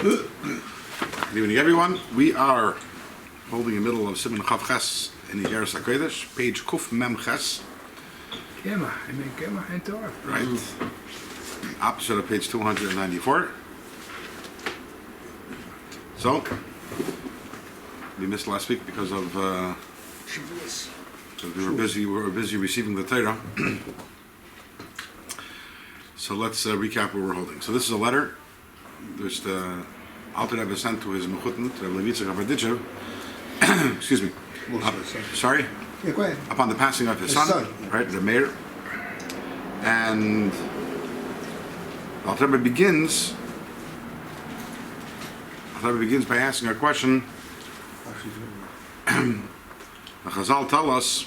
Good evening, everyone. We are holding the middle of Siman Chav Ches in Iggeres HaKodesh, page Kuf Mem Ches. Right. Opposite of page 294. So, we missed last week because of we were busy receiving the Torah. So let's recap what we're holding. So this is a letter which the Alter Rebbe sent to his Mechutin, to Rabbi Yitzchak. Excuse me. Sorry? Yeah, go ahead. Upon the passing of his son, right, the mayor. And Alter Rebbe begins by asking a question. The Chazal tell us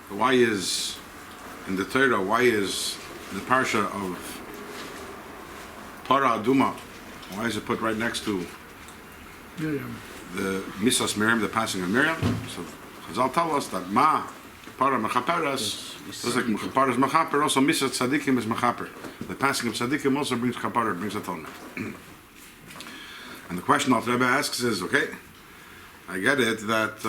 why is in the Torah, why is the parsha of Torah Aduma, why is it put right next to Miriam? The Misas Miriam, the passing of Miriam? So Chazal tell us that Ma Para Mechaperas, just like Mechaper is Mechaper, also Misas Tzadikim is Mechaper. The passing of Tzadikim also brings Kapara, brings atonement. And the question that Rebbe asks is, okay, I get it that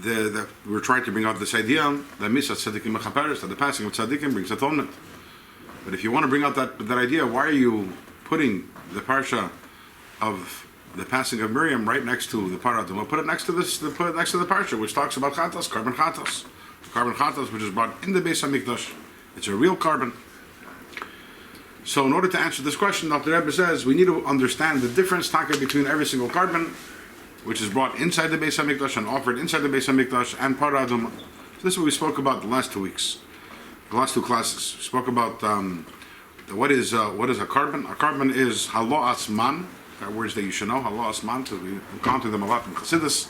that we're trying to bring out this idea that Misas Tzadikim Mechaperas, that the passing of Tzadikim brings atonement. But if you want to bring out that idea, why are you putting the parsha of the passing of Miriam right next to the Parah Aduma? Put it next to the parsha, which talks about Chatas, carbon Chatas, which is brought in the Beis Hamikdash. It's a real carbon. So in order to answer this question, Dr. Rebbe says we need to understand the difference between every single carbon, which is brought inside the Beis Hamikdash and offered inside the Beis Hamikdash, and Parah Aduma. So this is what we spoke about the last 2 weeks. The last two classes we spoke about what is a carbon. A carbon is halo asman. That words that you should know, halo asman, because we encounter them a lot in Chassidus,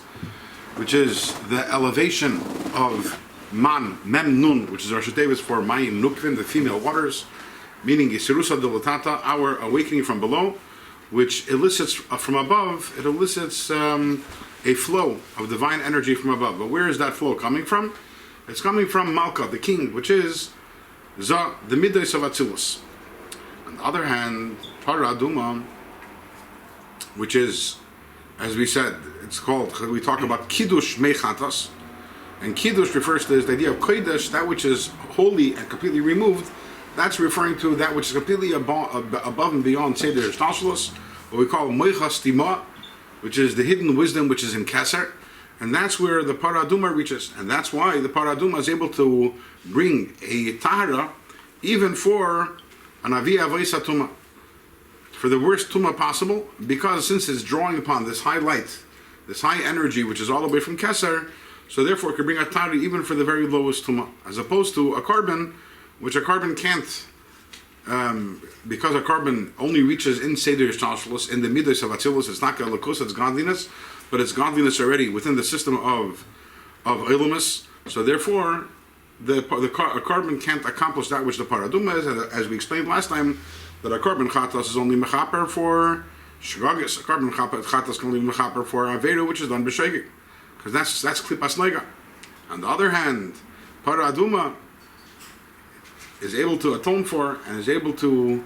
which is the elevation of man mem nun, which is Rosh Hashanah for mayim nukvin, the female waters, meaning yisirusa delatata, our awakening from below, which elicits from above. It elicits a flow of divine energy from above. But where is that flow coming from? It's coming from Malka, the king, which is the Midas of Atzilus. On the other hand, Parah Aduma, which is, as we said, it's called, we talk about Kiddush Mechatas, and Kiddush refers to the idea of Kodesh, that which is holy and completely removed. That's referring to that which is completely above and beyond Seder Shtashlos, what we call Moichas Tima, which is the hidden wisdom which is in Keser. And that's where the Parah Aduma reaches. And that's why the Parah Aduma is able to bring a Tahara even for an Avi Avaisa Tuma, for the worst Tuma possible, because since it's drawing upon this high light, this high energy, which is all the way from Keser, so therefore it can bring a Tahara even for the very lowest Tuma, as opposed to a carbon, which a carbon can't, because a carbon only reaches in Seder Yishtalshalos, in the Midas of Atzilus. It's not Galakus, it's godliness, but it's godliness already within the system of Eilumus. So therefore, a carbon can't accomplish that which the Parah Aduma is, as we explained last time, that a carbon Chatas is only Mechaper for Shagagis. A carbon Chatas can only be Mechaper for Averu, which is done B'Shegig, because that's Klipas Nega. On the other hand, Parah Aduma is able to atone for and is able to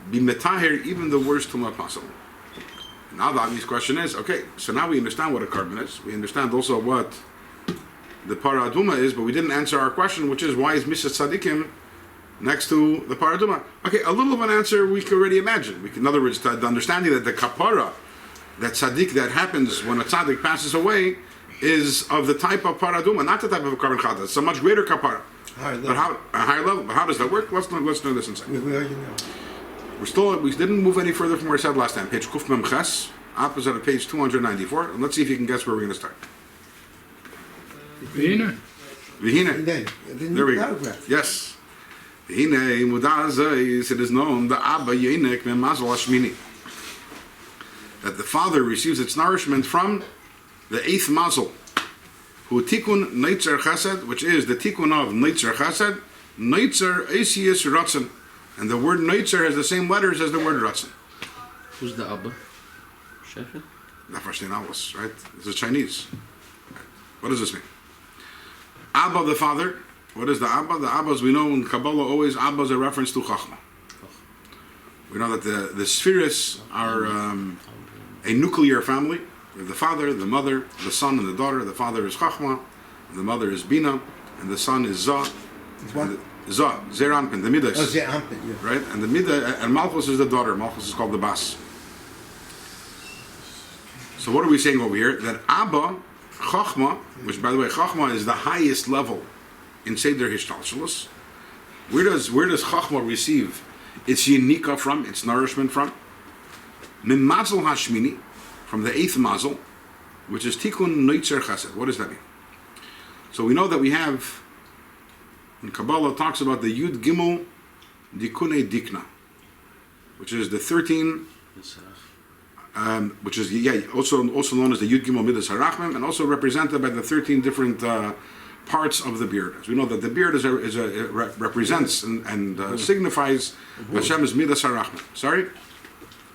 be Metahir even the worst Tumah possible. Now the obvious question is, okay, so now we understand what a carbon is. We understand also what the Parah Aduma is, but we didn't answer our question, which is why is Misas Tzadikim next to the Parah Aduma? Okay, a little of an answer we can already imagine. In other words, the understanding that the Kapara, that Tzadik that happens when a Tzadik passes away, is of the type of Parah Aduma, not the type of a carbon Chata. It's a much greater Kapara. A higher level. But how does that work? Let's do this inside. We didn't move any further from where I said last time. Page Kuf Mem Ches, opposite of page 294. And let's see if you can guess where we're going to start. Vihine. There we go. Yes. Vihine Mudazais. It is known the Abba Yenik Memazal Hashmini, that the father receives its nourishment from the eighth mazel, who tikun neitzer chesed, which is the tikun of neitzer chesed, neitzer esius ratzon. And the word neitzer has the same letters as the word ratzon. Who's the Abba? Shefet? Nafashtin, right? This is Chinese. What does this mean? Abba, the father. What is the Abba? The Abba, as we know in Kabbalah, always Abba is a reference to Chachma. We know that the spheres are a nuclear family. We have the father, the mother, the son, and the daughter. The father is Chachma, the mother is Bina, and the son is Zah. It's what? Zah, Zeranpin, the Midas. Oh, Zeranpin, yeah. Right? And the Midah, and Malchus is the daughter. Malchus is called the Bas. So what are we saying over here? That Abba, Chachma, which by the way, Chachma is the highest level in Seder Hishtalshalos. Where does Chachma receive its yinika from, its nourishment from? Min Mazel Hashmini, from the 8th Mazel, which is Tikkun Noitzer Chesed. What does that mean? So we know that we have, in Kabbalah talks about the Yud Gimel Dikune Dikna, which is the 13, which is also known as the Yud Gimel Midas Harachmim, and also represented by the 13 different parts of the beard. As we know that the beard represents and signifies Hashem's Midas Harachmim. Sorry?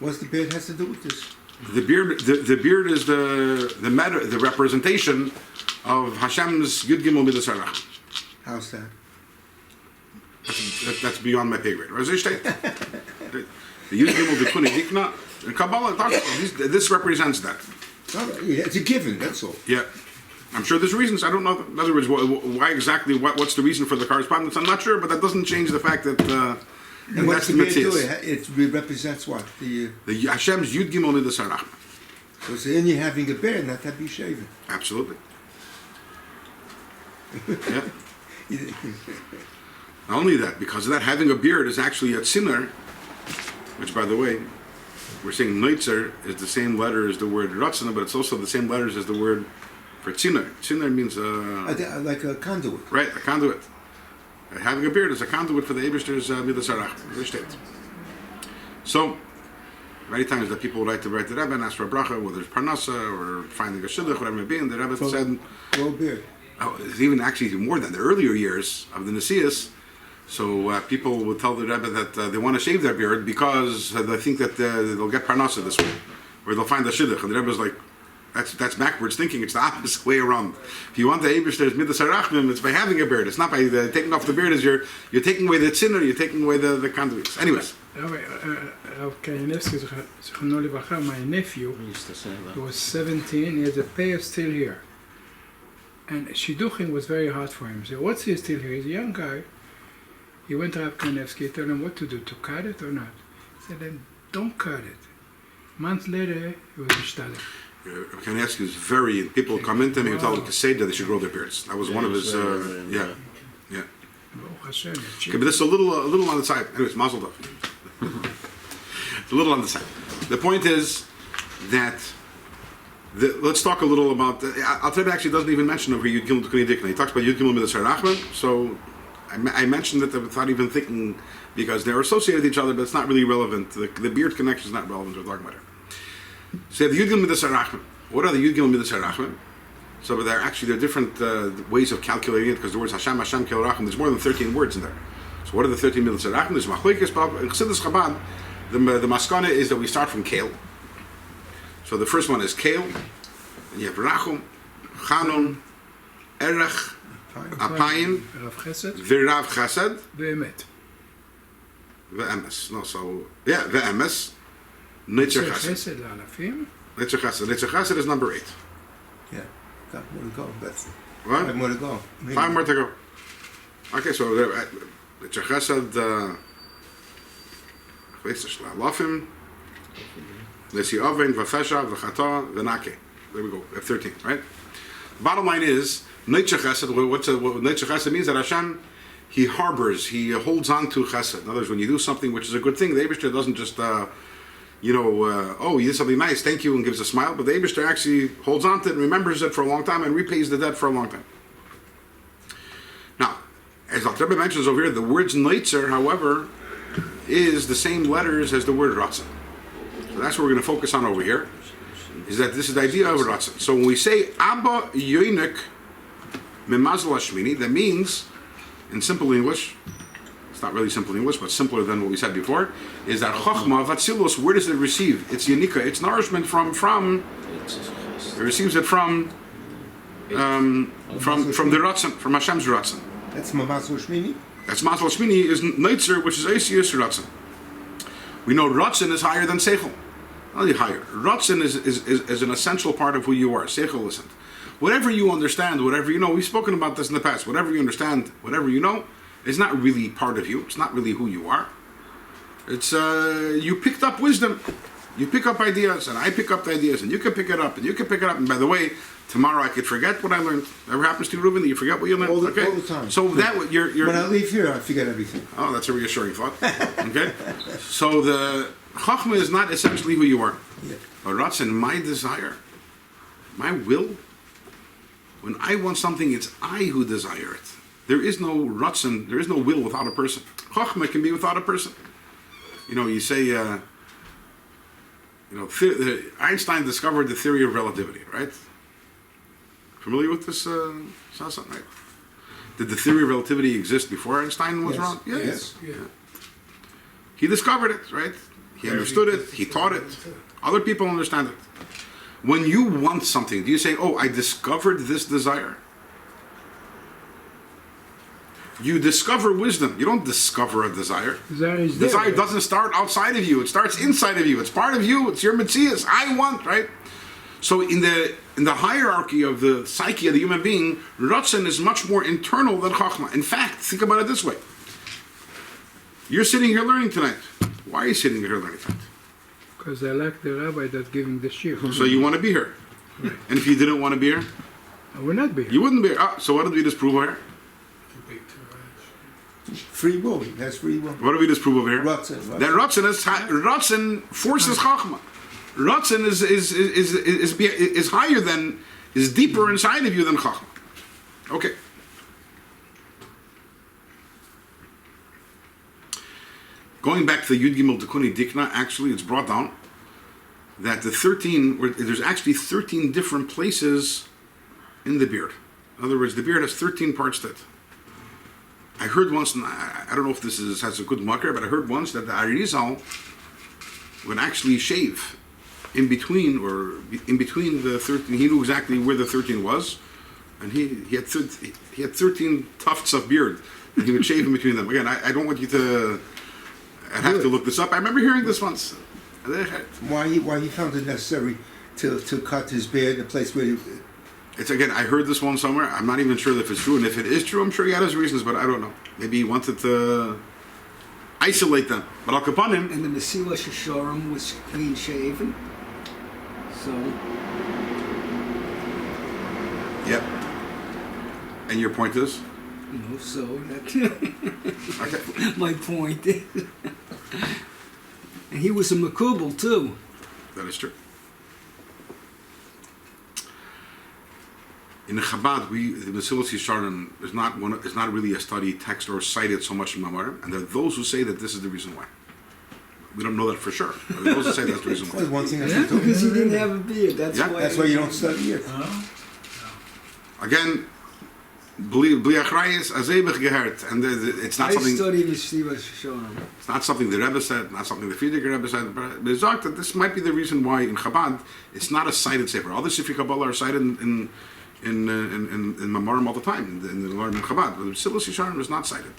What's the beard has to do with this? The beard is the representation of Hashem's Yud Gimel Midas Harachmim. How's that? That's beyond my pay grade. The Yud Gimel Dikune Dikna, in Kabbalah talks about this represents that. All right, yeah, it's a given, that's all. Yeah. I'm sure there's reasons. I don't know. In other words, why exactly, what's the reason for the correspondence? I'm not sure, but that doesn't change the fact that And what's that's the beard mitzvah. doing? It represents what? The Hashem's Yud Gimel Midas Harachmim. So it's in you having a beard, not that be shaven. Absolutely. Yeah. Not only that, because of that, having a beard is actually a tzinner, which, by the way, we're saying Neitzer is the same letter as the word Ratzana, but it's also the same letters as the word for tzinner. Tzinner means Like a conduit. right, a conduit. Having a beard is a conduit for the Eibishter's Midas Harachmim. So, many times that people would like to write the Rebbe and ask for a bracha, whether it's Parnasa or finding a shidduch, whatever it may be, and the Rebbe said, Well, beard. it's even actually more than the earlier years of the Nesias. So people would tell the Rebbe that they want to shave their beard because they think that they'll get Parnasa this way, or they'll find the shidduch. And the Rebbe's like, that's backwards thinking. It's the opposite way around. If you want the Eibishter's Midas Harachmim, it's by having a beard. It's not by taking off the beard. As you're taking away the tzinner, you're taking away the conduits. Anyways. Rav Kanievsky, Zichrono Livracha, my nephew, We used to say he that. was 17, he has a pair still here. And Shidduchim was very hard for him. So what's he still here? He's a young guy. He went to Rav Kanievsky, told him what to do, to cut it or not. He said, then don't cut it. Months later, he was Mishtadeh. Kanievsky is very. People come into him. He would tell them to say that they should grow their beards. That was one of his. Yeah. Baruch Hashem, it's Okay, cheap. but this is a little on the side. Anyways, Mazel Tov. It's a little on the side. The point is that let's talk a little about. Al Rebbe actually doesn't even mention over Yud Gimel Dikune Dikna. He talks about Yud Gimel Midas Harachmim. So I mentioned it without even thinking because they're associated with each other, but it's not really relevant. The beard connection is not relevant to what we're talking about here. So the Yud Gimel Midas Harachmim. What are the Yud Gimel Midas Harachmim? So there are different ways of calculating it because the words Hashem, Hashem, Kel Rachim, there's more than 13 words in there. So what are the 13 Midas Harachmim? There's Machlokes, in Chassidus Chabad, the maskana is that we start from Kel. So the first one is Kel, and you have Rachum, Chanun, Erech, Apayim, Rav Chesed, Virav Chesed, Ve'emet. Ve'emes. No, so, yeah, Ve'emes, Neitzer Chesed. Chesed L'alafim. Neitzer Chesed. Neitzer Chesed is number 8. Yeah, got more to go. That's What? 5 more to go. 5 more to go. Okay, so Neitzer Chesed, Lafim, Lesi Oven, Vafesha, Vachata, Venake. There we go. We have 13, right? Bottom line is, Neitzer Chesed, what Neitzer Chesed means that Hashem, he harbors, he holds on to Chesed. In other words, when you do something which is a good thing, the Eibishter doesn't just, oh, you did something nice, thank you, and gives a smile, but the Eibishter actually holds on to it, remembers it for a long time, and repays the debt for a long time. Now, as Al Rebbe mentions over here, the words Neitzer, however, is the same letters as the word Ratzon. So that's what we're going to focus on over here, is that this is the idea of Ratzon. So when we say Abba Yoinik Mimazal Hashmini, that means, in simple English, it's not really simple English, but simpler than what we said before, is that Chochma Vatzilos, where does it receive? It's Yonika, it's nourishment from it receives it from the Ratzon, from Hashem's Ratzon. That's Mamazul Shmini. That's Mazal Shmini is Neitzer, which is Eisius Ratzon. We know Ratzin is higher than Seichel. Not only higher. Ratzin is an essential part of who you are. Seichel isn't. Whatever you understand, whatever you know, we've spoken about this in the past. Whatever you understand, whatever you know, is not really part of you. It's not really who you are. It's you picked up wisdom. You pick up ideas, and I pick up the ideas, and you can pick it up, and you can pick it up. And by the way, tomorrow I could forget what I learned. Ever happens to you, Reuben, that you forget what you learned? All the time. So that you're When I leave here, I forget everything. oh, that's a reassuring thought. Okay, so the Chachma is not essentially who you are, Yeah. but Ratzin, my desire, my will. When I want something, it's I who desire it. There is no Ratzin, there is no will without a person. Chachma can be without a person. You know, you say. Einstein discovered the theory of relativity, right? Familiar with this, Sasa? Right? Did the theory of relativity exist before Einstein was Yes. around? Yes. Yeah. He discovered it, right? He understood it, he taught it. Other people understand it. When you want something, do you say, oh, I discovered this desire? You discover wisdom. You don't discover a desire. Desire is there. Desire doesn't start outside of you. It starts inside of you. It's part of you. It's your metzias. I want, right? So in the hierarchy of the psyche of the human being, Ratzin is much more internal than Chachma. In fact, think about it this way. You're sitting here learning tonight. Why are you sitting here learning tonight? Because I like the rabbi that's giving the shir. So you want to be here. Right. And if you didn't want to be here, I will not be here. you wouldn't be here. So what did we just prove over here? Free will. That's free will. What did we just prove over here? Ratzin. That Ratzin forces Chachma. Ratzin is higher than, is deeper inside of you than Chachma. Okay. Going back to the Yud Gimel Tekuni Dikna, actually it's brought down that there's actually 13 different places in the beard. In other words, the beard has 13 parts to it. I heard once, and I don't know if this has a good marker, but I heard once that the Arizal would actually shave in between the 13. He knew exactly where the 13 was, and he had 13 tufts of beard, and he would shave in between them. Again, I don't want you to. I'd have to look this up. I remember hearing this once. Why he found it necessary to cut his beard in a place where It's again, I heard this one somewhere. I'm not even sure if it's true, and if it is true, I'm sure he had his reasons, but I don't know. Maybe he wanted to isolate them. But Al Kapanim, And the Mesilas Yesharim was clean shaven. So, yep. And your point is? so that's Okay. my point. And he was a Makubal too. That is true. In the Chabad, the Mesilas Yesharim is not really a study text or cited so much in Mamarim, and there are those who say that this is the reason why. We don't know that for sure. But there are those who say that's the reason That's why. one thing I Yeah, should do. because he didn't have a beard. That's Yeah. why. That's why you don't study it. Again, bli achrayis azebich gehert, and it's not I something. studied Mesilas Yesharim. It's not something the Rebbe said, not something the Frierdiker Rebbe said, but it's talked that this might be the reason why in Chabad it's not a cited sefer. Other Sifrei Kabbalah are cited in Mamarim all the time in the Lord in Chabad, but Mesilas Yesharim is not cited.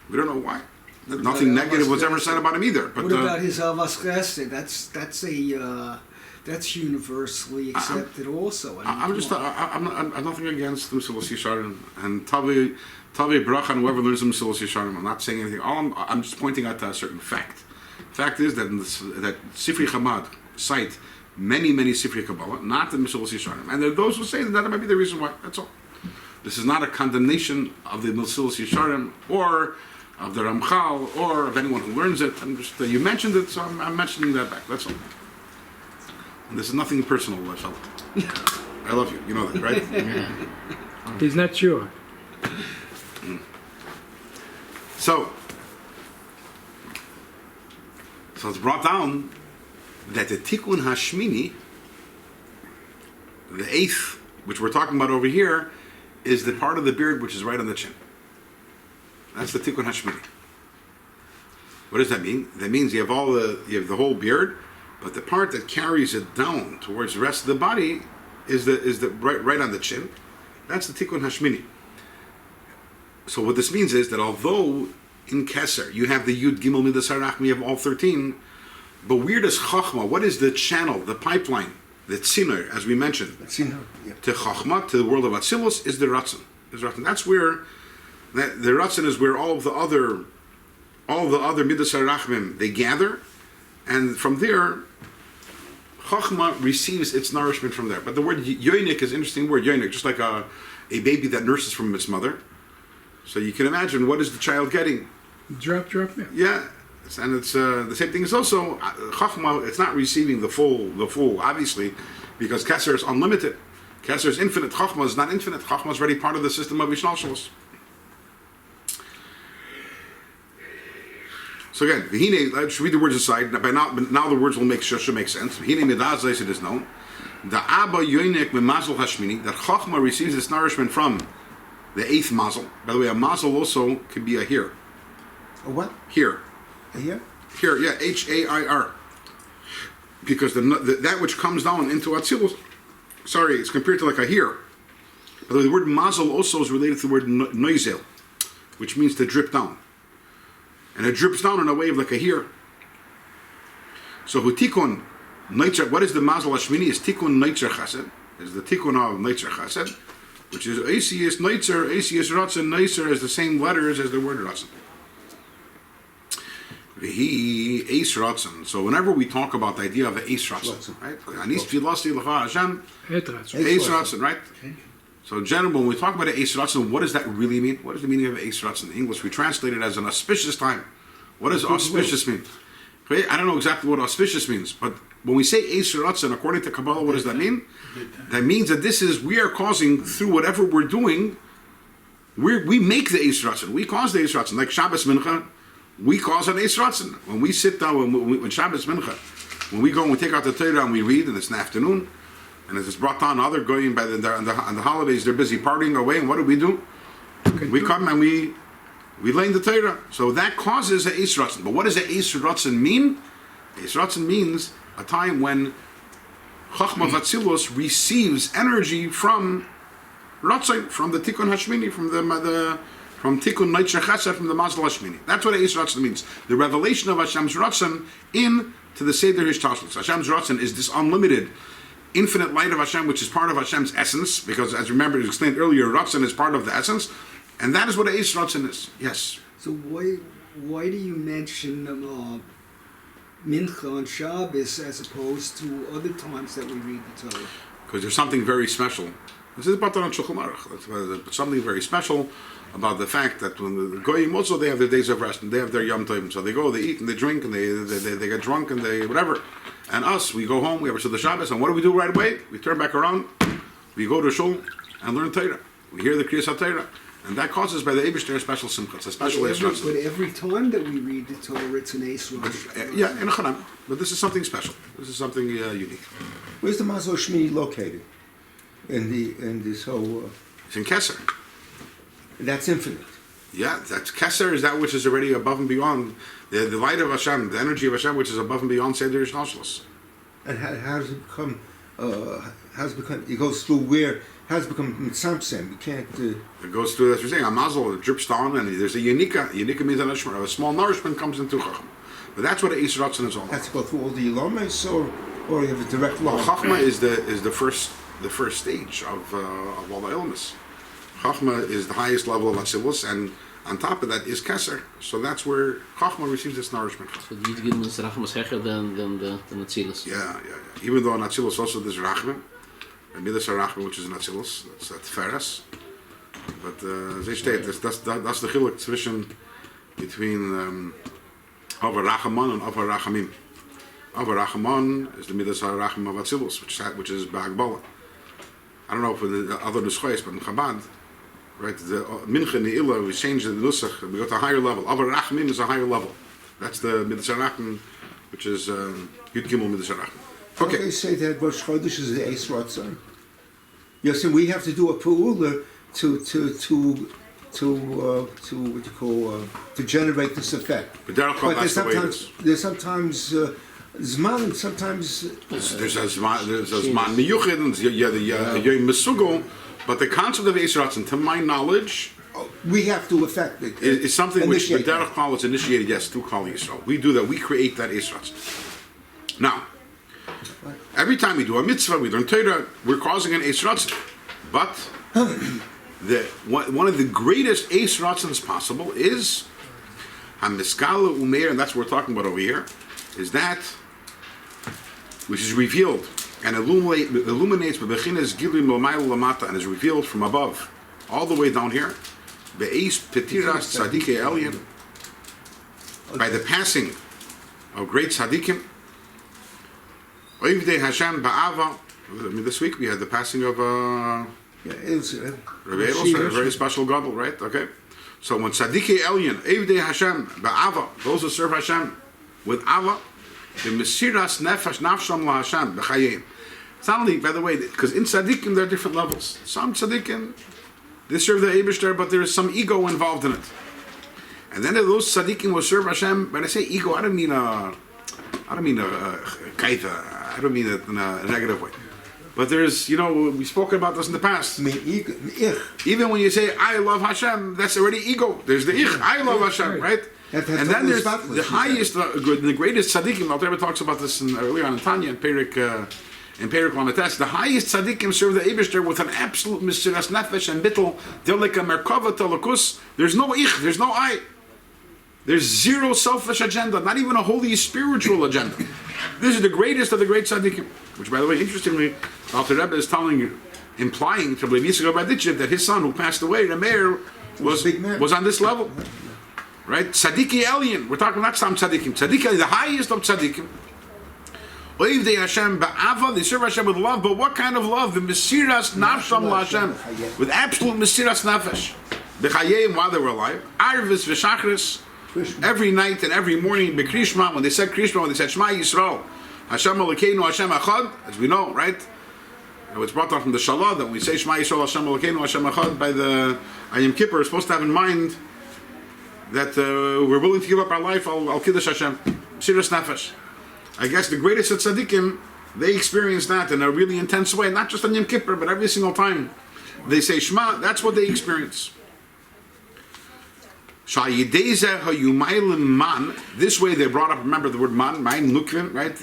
We don't know why. Nothing negative was ever said about him either. But What about his Avas Chesed? That's universally accepted also. I'm nothing against the Mesilas Yesharim and Tavi Bracha and whoever learns the Mesilas Yesharim. I'm not saying anything. I'm just pointing out to a certain fact. Fact is that that Sifrei Chabad cite many Sifrei Kabbalah, not the Mesilas Yesharim, and there are those who say that might be the reason why. That's all. This is not a condemnation of the Mesilas Yesharim or of the Ramchal or of anyone who learns it. I'm just you mentioned it, so I'm mentioning that back. That's all. And this is nothing personal, Shalom. I love you. You know that, right? He's not sure. So it's brought down that the Tikkun Hashmini, the eighth, which we're talking about over here, is the part of the beard which is right on the chin. That's the Tikkun Hashmini. What does that mean? That means you have the whole beard, but the part that carries it down towards the rest of the body is the right on the chin. That's the Tikkun Hashmini. So what this means is that although in Keser you have the Yud Gimel Midas Harachmi, you have all 13, But where does Chachma, what is the channel, the pipeline, the tziner, as we mentioned, to Chachma, to the world of Atzilus, is the Ratzon. That's where, the Ratzon is where all of the other Midas HaRachmim, they gather, and from there, Chachma receives its nourishment from there. But the word yonik is an interesting word, yonik, just like a baby that nurses from its mother. So you can imagine, what is the child getting? Drop milk. Yeah, and it's the same thing is also Chachma. It's not receiving the full, obviously, because Keser is unlimited. Keser is infinite. Chachma is not infinite. Chachma is already part of the system of Ishnalshalos. So again, V'hine, let's read the words aside. By now the words should make sense. V'hine midazais, it is known. The Abba Yoinek Mazel Hashmini, that Chachma receives its nourishment from the eighth mazel. By the way, a mazel also could be a here. A what? Here. A here? Here, yeah, H-A-I-R. Because that which comes down into Atzilus, it's compared to like a here. By the way, the word mazel also is related to the word noizel, which means to drip down. And it drips down in a way of like a here. So hutikon neitzer, what is the mazel hashmini? Is tikun neitzer chesed. Is the tikun of neitzer chesed, which is ACS neitzer, ACS ratzon. Neitzer is the same letters as the word ratzon. Vehi ace ratzon. So whenever we talk about the idea of ace ratzon, right? Anis tfilasti l'cha Hashem. Ace ratzon, right? So in general, when we talk about ace ratzon, what does that really mean? What is the meaning of ace ratzon in English? We translate it as an auspicious time. What does auspicious mean? I don't know exactly what auspicious means, but when we say ace ratzon, according to Kabbalah, what does that mean? That means that we are causing, through whatever we're doing, we make the ace ratzon. We cause the ace ratzon. Like Shabbos Mincha, we cause an ace ratzon. When we sit down, when Shabbos Mincha, when we go and we take out the Torah and we read, and it's in the afternoon, and it's brought on other going by on the holidays, they're busy partying away, and what do? We come and we lay in the Torah. So that causes an Eis Ratzon. But what does an Eis Ratzon mean? Eis Ratzon means a time when Chachma Vatzilus receives energy from Ratzon, from the Tikkun Hashmini, from Tikkun Neitzer Chesed, from the Mazel Hashmini. That's what an Eis Ratzon means. The revelation of Hashem's Ratzon into the Seder Hishtashlis. Hashem's Ratzon is this unlimited, infinite light of Hashem, which is part of Hashem's essence, because as remember, it was explained earlier, Ratzon is part of the essence, and that is what Eis Ratzon is. Yes. So why do you mention Mincha on Shabbos as opposed to other times that we read the Torah? Because there's something very special. This is about the Shulchan Aruch. There's something very special about the fact that when the Goyim also, they have their days of rest and they have their Yom Tovim. So they go, they eat and they drink and they get drunk and they whatever. And us, we go home, we have the Shabbos, and what do we do right away? We turn back around, we go to Shul and learn Torah. We hear the Kriyas HaTorah. And that causes by the Eibishter a special simcha. It's a special Eis Ratzon. But every time that we read the Torah, it's an Eis Ratzon. Yeah, in a Chanam. But this is something special. This is something unique. Where's the Mazel Shmini located? In this whole... It's in Keser. That's infinite. Yeah, that's Keser is that which is already above and beyond the light of Hashem, the energy of Hashem, which is above and beyond Seder Yishnashlos. And how does it become? It goes through where? How does it become Mitzamsem? You can't. It goes through. That's what you're saying. A mazel, it drips down, and there's a Yenika. Yenika means a small nourishment comes into Chachma. But that's what the Eis Ratzon is all about. Has to go through all the Yilomes, or you have a direct line. Chachma is the first stage of all the illness. Chachma is the highest level of Atzilus, and on top of that is Keser. So that's where Chachma receives its nourishment from. So die is Rachmas hecher than Atzilus. Yeah. Even though in Atzilus also there's Rachman, and Midas HaRachman, which is in Atzilus, that's Tferes. But as they state, that's the chiluk between Ava Rachaman and Ava Rachamim. Ava Rachaman is the Midas HaRachman of Atzilus, which is Ba'agbala. I don't know if in the other Nuschayes, but in Chabad, right, the Mincha and the Illa, we changed the Nusach, we got to a higher level. Ava Rachamim is a higher level. That's the Midas HaRachman, which is Yud Gimel Midas HaRachman. Okay. They say that Rosh Chodesh is the Eis Ratzon. Yes, and we have to do a peula to generate this effect. But there's sometimes Zman, sometimes there's a Zman Miyuchid and Yom Mesugol, but the concept of Eis Ratzon, to my knowledge, we have to affect it. It's something which the Derech Klal is initiated, yes, through Klal Yisrael. We do that. We create that Eis Ratzon. Now, every time we do a mitzvah, we learn Torah, we're causing an Eis Ratzon. But one of the greatest Eis Ratzons possible is HaMiskala Umeir, and that's what we're talking about over here, is that which is revealed and illuminates Bebechinas Gilim Lomayla Lamata, and is revealed from above all the way down here. Be'eis Petiras Tzadikei Elyon, by the passing of great tzaddikim. Oivdei Hashem Ba'ava. This week we had the passing of Rabbi Elsa, a very special gadol, right? Okay. So when Tzadikei Elyon, Oivdei Hashem Ba'ava, those who serve Hashem with Ava, the Mesiras Nefesh Nafsham LaHashem B'chayim. It's not only, by the way, because in tzaddikim there are different levels. Some tzaddikim, they serve the Eibishter, but there is some ego involved in it. And then those tzaddikim will serve Hashem. When I say ego, I don't mean a kaita. I don't mean it in a negative way. But there's, we've spoken about this in the past. Even when you say I love Hashem, that's already ego. There's the ich, I love Hashem, right? And then there's the highest, the greatest tzaddikim. Al Rebbe talks about this earlier on in Tanya in Perik Lamates. The highest tzaddikim serve the Eibishter with an absolute mesiras nefesh and bittul. They're like a merkava talakus. There's no ich, there's no I. There's zero selfish agenda, not even a holy spiritual agenda. This is the greatest of the great tzaddikim. Which, by the way, interestingly, Al Rebbe is implying to Rabbi Yitzchak Barditchev that his son, who passed away, the mayor, was on this level. Right? Tzadikei Elyon. We're talking not some tzaddikim. Tzadikei, the highest of tzaddikim. Oivdei Hashem ba'ava. They serve Hashem with love, but what kind of love? The mesiras nafsham LaHashem, with absolute mesiras nefesh. B'chayim, while they were alive. Arvis v'shachris. Every night and every morning, Bekrishma, when they said Krishma, when they said Shema Yisrael, Hashem Elokeinu, Hashem Echad, as we know, right? It was brought down from the Shalah that when we say Shema Yisrael, Hashem Elokeinu, Hashem Echad, by the Ayim Kippur, we're supposed to have in mind that we're willing to give up our life, Al Kiddush Hashem, Mesiras Nefesh. I guess the greatest of tzaddikim, they experience that in a really intense way, not just on Yom Kippur, but every single time they say Shema, that's what they experience. This way they brought up, remember the word man, ma'in nukvim, right?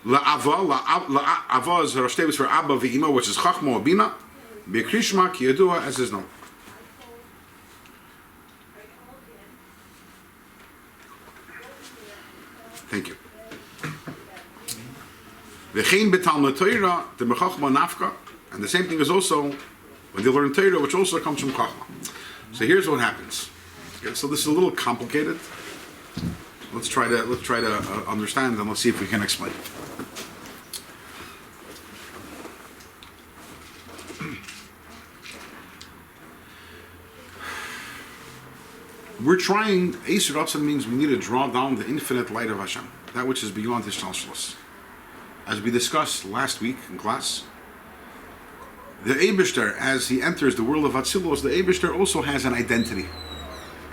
La'ava is Rosh Tevis for Abba v'Ima, which is Chachma or Bina. Bekrishma ki yadua, as is known. Thank you. V'chein betalmud Torah, the mechachma nafka, and the same thing is also when they learn Torah, which also comes from Chachma. So here's what happens. Okay, so this is a little complicated. Let's try to understand, and let's see if we can explain it. We're trying. Eis Ratzon means we need to draw down the infinite light of Hashem, that which is beyond His Shalshalos. As we discussed last week in class, the Eibishter, as he enters the world of Atzilos, the Eibishter also has an identity.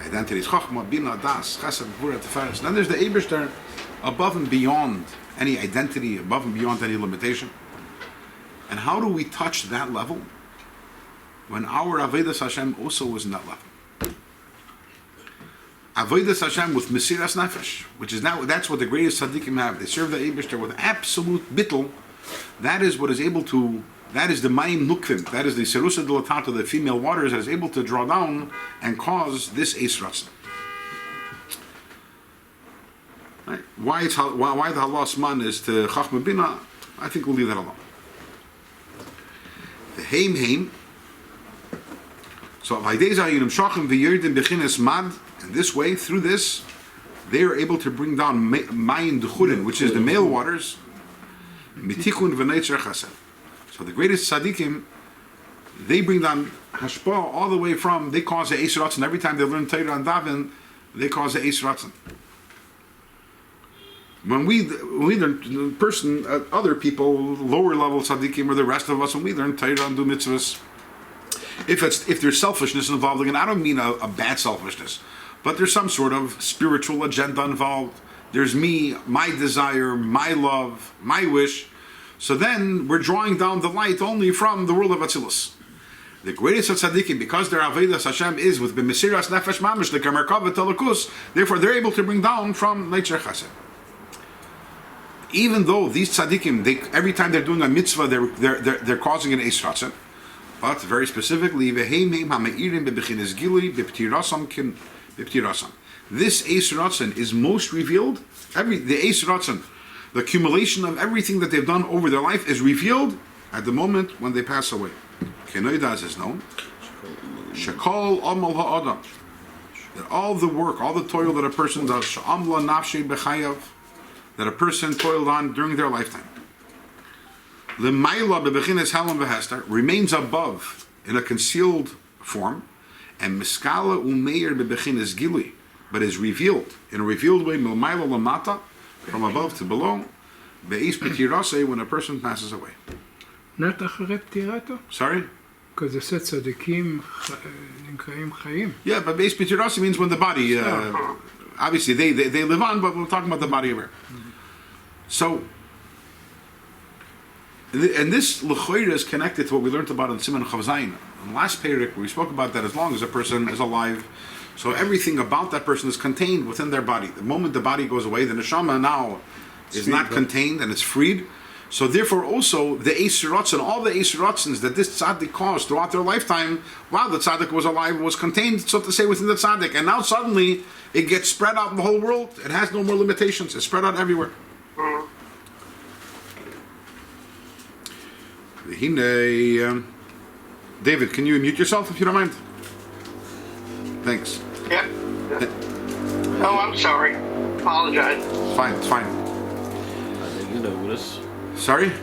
Identity is Chachma, Bina, Das, Chesed, Gvura, Tiferes. Then there's the Eibishter above and beyond any identity, above and beyond any limitation. And how do we touch that level when our Avodas Hashem also is in that level? Avodas Hashem with Mesiras Nefesh, which is now, that's what the greatest tzaddikim have. They serve the Eibishter with absolute bittul. That is what is able to, that is the Mayim Nukvim, that is the Serusa Dilatata, the female waters, that is able to draw down and cause this Eis Ratzon. Right? Why the Halas Man is to Chachma Bina, I think we'll leave that alone. The Heim. So, and this way, through this, they are able to bring down Mayin Dechurin, which is the male waters, Mitikun v'neitzer chased. So the greatest tzaddikim, they bring down hashpa all the way from, they cause the Eis Ratzon. Every time they learn Torah and Daven, they cause the Eis Ratzon. When we learn person, other people, lower level tzaddikim, or the rest of us, when we learn Torah and do mitzvahs, if there's selfishness involved, again, I don't mean a bad selfishness, but there's some sort of spiritual agenda involved. There's me, my desire, my love, my wish. So then we're drawing down the light only from the world of Atzilus. The greatest of tzaddikim, because their Avodas Hashem is with b'mesiras nefesh mamish, the kamerkav v'talakus, therefore they're able to bring down from nature chesed. even though these tzaddikim, every time they're doing a mitzvah, they're causing an eis ratzon. But very specifically, this eis ratzon is most revealed. The eis ratzon, the accumulation of everything that they've done over their life, is revealed at the moment when they pass away. Kenoidas is known. Shekol amal ha'adam. That all the work, all the toil that a person does, sh'amla nafshei b'chayav, that a person toiled on during their lifetime, l'mayla bebechinas halam v'hester, remains above in a concealed form, and miskala umeir bebechinas gili, but is revealed in a revealed way, l'mayla lamata, from above to below, be'is b'tirase, when a person passes away. Not אחרי פטירתו? Sorry? Because it said צדיקים נקראים חיים. Yeah, but be'is b'tirase means when the body, obviously they live on, but we're talking about the body here. So, and this l'choira is connected to what we learned about in Siman Chav Zayin. In the last period, we spoke about that as long as a person is alive, so everything about that person is contained within their body. The moment the body goes away, the neshama now is not contained and it's freed. So therefore also the eis ratzon, all the eis ratzons that this tzaddik caused throughout their lifetime, while the tzaddik was alive, was contained, so to say, within the tzaddik. And now suddenly it gets spread out in the whole world. It has no more limitations. It's spread out everywhere. David, can you mute yourself if you don't mind? Thanks. Yeah. Oh, I'm sorry. Apologize. It's fine, it's fine. I think you know this. Sorry? Through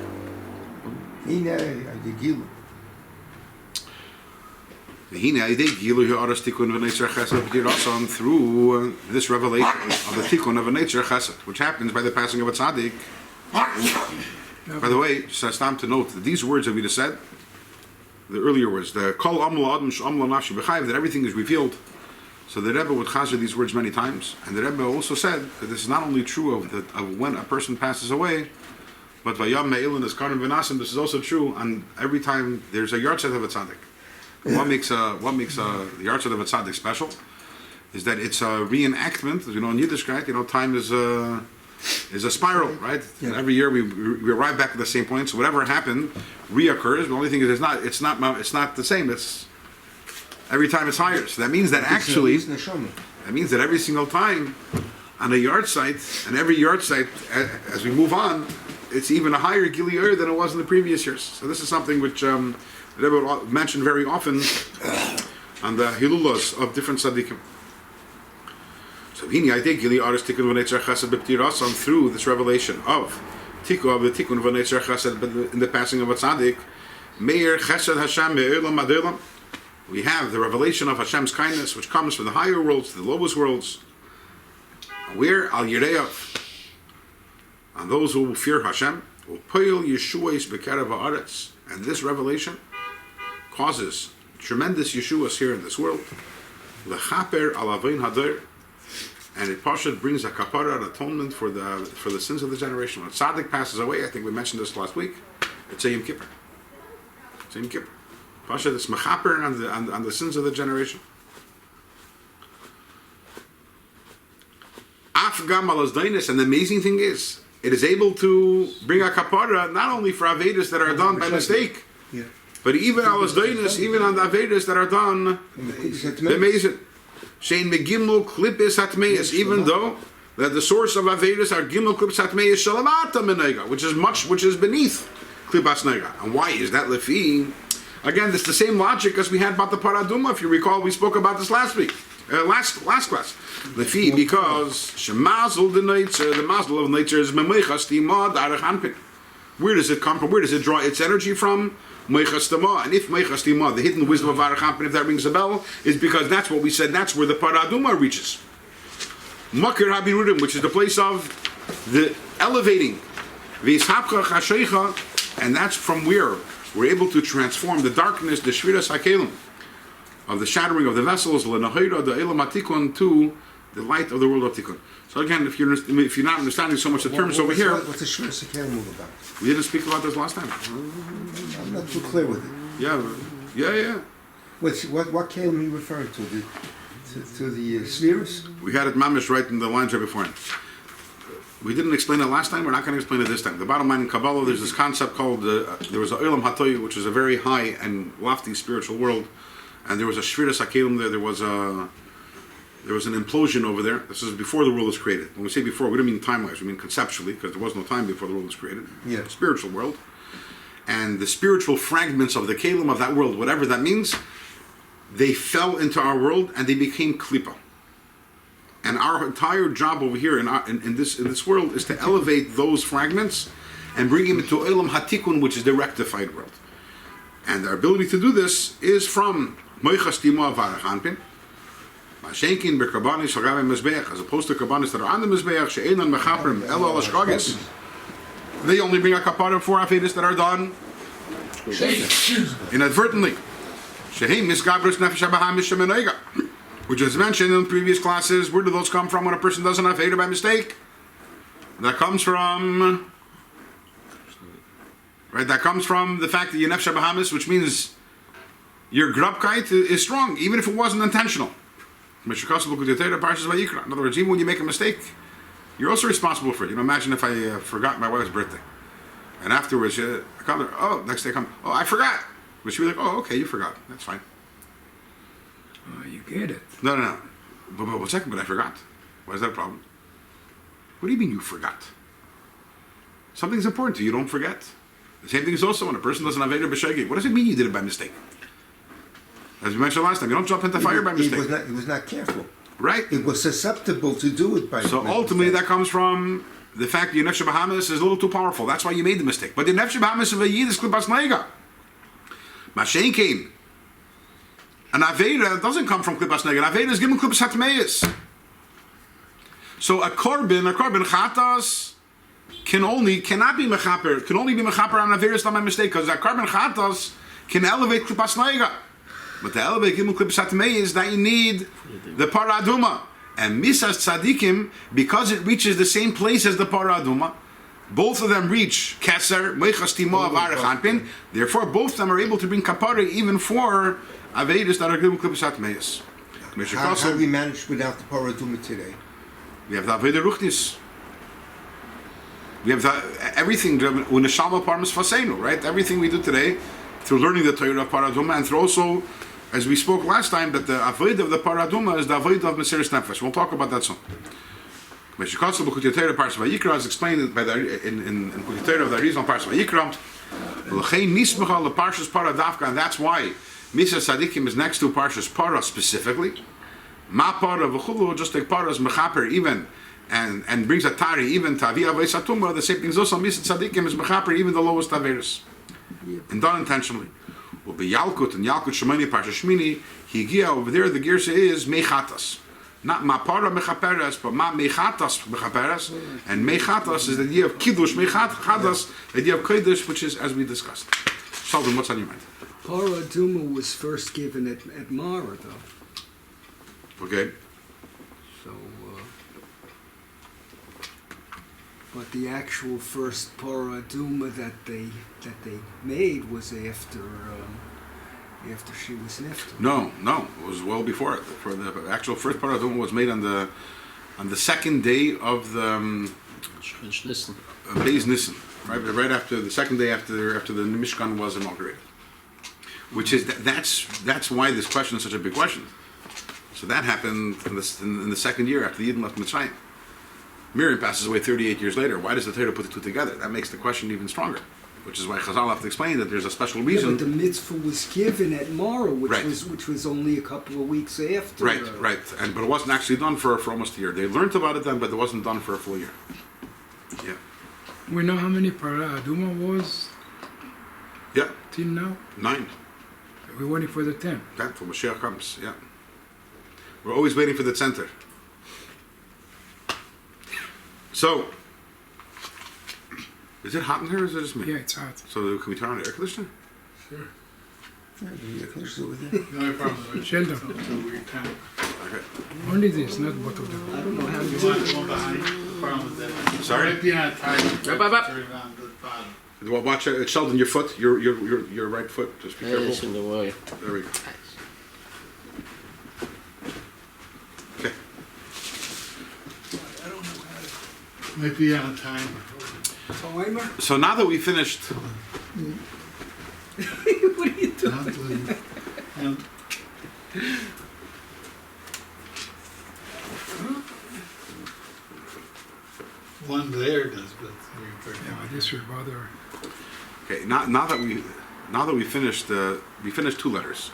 this revelation of the tikkun of a nature chesed, which happens by the passing of a tzaddik. By the way, just as time to note that these words that we just said, the earlier words, the kol amla adam sh'amla nafshi b'chayiv, that everything is revealed. So the Rebbe would chazer these words many times, and the Rebbe also said that this is not only true of when a person passes away, but vayam me'ilin is karim v'nasim. This is also true on every time there's a yahrzeit of a tzaddik. What makes the yahrzeit of a tzaddik special is that it's a reenactment. As you know, in Yiddishkeit, time is a spiral, right? Yeah. And every year we arrive back at the same point. So whatever happened reoccurs. The only thing is it's not the same. It's every time it's higher. So that means that actually every single time on a yard site, and every yard site as we move on, it's even a higher giliyur than it was in the previous years. So this is something which the Rebbe would mention very often on the hilulas of different tzaddikim. So through this revelation of the tikkun of v'netzer chesed in the passing of a tzaddik, meir chesed Hashem me'olam ad olam. We have the revelation of Hashem's kindness, which comes from the higher worlds to the lowest worlds. Where al yireyav, and those who fear Hashem, will poil Yeshuas b'kerev haaretz, and this revelation causes tremendous Yeshuas here in this world. Lechaper al avein hader. And it Pashat brings a kapara, an atonement for the sins of the generation. When tzaddik passes away, I think we mentioned this last week, it's a Yom Kippur. It's a Yom Kippur. Pashat is mechaper on the sins of the generation. Afgam al-Azdainis, and the amazing thing is, it is able to bring a kapara not only for Avedis that are done by mistake, but even al-Azdainis, even on the Avedis that are done, the amazing. Shein megimel klippis hatmeis, even though that the source of Avedis are gimel klippis hatmeis shalamata menega, which is beneath klippas nega. And why is that lefi? Again, it's the same logic as we had about the paraduma. If you recall, we spoke about this last week, last class. Lefi, because shemazel the mazel of nature is memeichas timad arach anpin. Where does it come from? Where does it draw its energy from? Meichas Tama, and if Meichas Tama, the hidden wisdom of Arachampin, if that rings a bell, is because that's what we said, that's where the Paraduma reaches. Makir Habirudim, which is the place of the elevating, Vishapcha Chasheicha, and that's from where we're able to transform the darkness, the Shviras HaKelim, of the shattering of the vessels, L'Nahoira, the Elam HaTikun, to the light of the world of Tikkun. So again, if you're not understanding so much the terms over here, what's the Shviras HaKelim about? We didn't speak about this last time. I'm not too clear with it. Yeah. What Kalim are you referring to? To the spheres? We had it mamish right in the lines right before him. We didn't explain it last time. We're not going to explain it this time. The bottom line in Kabbalah, there's this concept called there was a Olam Hatoyu, which is a very high and lofty spiritual world, and there was a Shviras Hakelim there. There was an implosion over there. This is before the world was created. When we say before, we don't mean time-wise. We mean conceptually, because there was no time before the world was created. Yeah. Spiritual world, and the spiritual fragments of the Kalim of that world, whatever that means, they fell into our world and they became Klippa. And our entire job over here in this world is to elevate those fragments and bring them into Olam Hatikun, which is the rectified world. And our ability to do this is from Moichas Timo Avarachanpin, Mashenkin Berkabanis Shagabe Mizbeach, as opposed to Kabanis that are on the Mizbeach, She'enan Mechaprim, Elo Ashkagis. They only bring a kapara for Avedis that are done inadvertently. Sheheim Misgabris Nefesh Abahamish Shemenoiga, which is mentioned in previous classes. Where do those come from when a person does an Aveda by mistake? That comes from, right? That comes from the fact that your Nefesh Bahamis, which means your grubkeit is strong, even if it wasn't intentional. In other words, even when you make a mistake, you're also responsible for it. Imagine if I forgot my wife's birthday, and afterwards, I come there. Oh, next day I come. Oh, I forgot. But she'd be like, oh, okay, you forgot. That's fine. Oh, you get it. No. But 1 second, but I forgot. Why is that a problem? What do you mean you forgot? Something's important to you, don't forget. The same thing is also when a person does an Aveda B'Shegi. What does it mean you did it by mistake? As we mentioned last time, you don't jump into fire by mistake. He was not careful. Right? It was susceptible to do it by So ultimately that comes from the fact that your Nefesh Bahamis is a little too powerful. That's why you made the mistake. But the Nefesh Bahamis of a Yid is Klipas Neiga. Mashenkin. An Aveda doesn't come from Klipas Neiga. An Aveda is given Klipas Hatmeis. So a Korban Chatas cannot be Mechaper on Aveda is not my mistake, because a Korban Chatas can elevate Klipas Neiga. But to elevate Gimel Klipas Hatmeis is that you need the Paraduma. And Misas Tzadikim, because it reaches the same place as the Paraduma, both of them reach Keser, Meichas Timo Avarachanpin. Therefore, both of them are able to bring Kapara even for Avedis that are Gimel Klipas Hatmeis. How do we manage without the Paraduma today? We have the Aveda Ruchnis. We have everything, Uneshama Parmas Fasenu, right? Everything we do today, through learning the Torah of Paraduma, and through also, as we spoke last time, that the Aveda of the Paraduma is the Aveda of Mesiris Nefesh. We'll talk about that soon. Meshikatsu B'Kutei Parsha Vayikra is explained by in Kutei of the Arizal Parsha Vayikra. L'chein Nismacha LeParshas Paradavka, and that's why Misa Tzadikim is next to Parshas Para specifically. Ma Para V'Chulu, just like Para's Mechaper even, and brings a Tari even to Aviyah V'Esatumah. The same thing is also Misa Tzadikim is Mechaper even the lowest Averis, and done intentionally. Well, be Yalkut and Yalkut Shemini Parsha Shmini, Higia over there. The Girsa is Mechatas. Not Mapara Mechaperes, but Ma Mechatas Mechaperes. And Mechatas is the idea of Kiddush, Mechatas, the idea of Kodesh, which is as we discussed. Sheldon, what's on your mind? Paraduma was first given at Mara, though. Okay. So, but the actual first Paraduma that they made was after she was nifted. No, it was well before it. For the actual first Paraduma was made on the second day of the Beis Nissen, right after the second day after the Mishkan was inaugurated. Which is that's why this question is such a big question. So that happened in the second year after the Yidden left Mitzrayim. Miriam passes away 38 years later. Why does the Torah put the two together? That makes the question even stronger. Which is why Chazal have to explain that there's a special reason. Yeah, but the mitzvah was given at Mara, which Right. was only a couple of weeks after. Right. But it wasn't actually done for almost a year. They learned about it then, but it wasn't done for a full year. Yeah. We know how many Para Aduma was Yeah. till now? 9. We're waiting for the 10. That till Mashiach comes. Yeah. We're always waiting for the center. So, is it hot in here or is it just me? Yeah, it's hot. So can we turn on the air conditioner? Yeah, over there. No problem. Sheldon, Okay. only this, not both of them. I don't know how You to want one behind? Problem with that. Sorry? Right behind tiger. Up. Turn it on the bottom. Well, watch it. Sheldon, your foot, your right foot. Just be It's careful. in the way. There we go. Okay. Might be on time. Timer? So now that we finished, What are you doing? Naftali. And one there does, but you're Yeah, but this would bother her. okay, now that we finished two letters.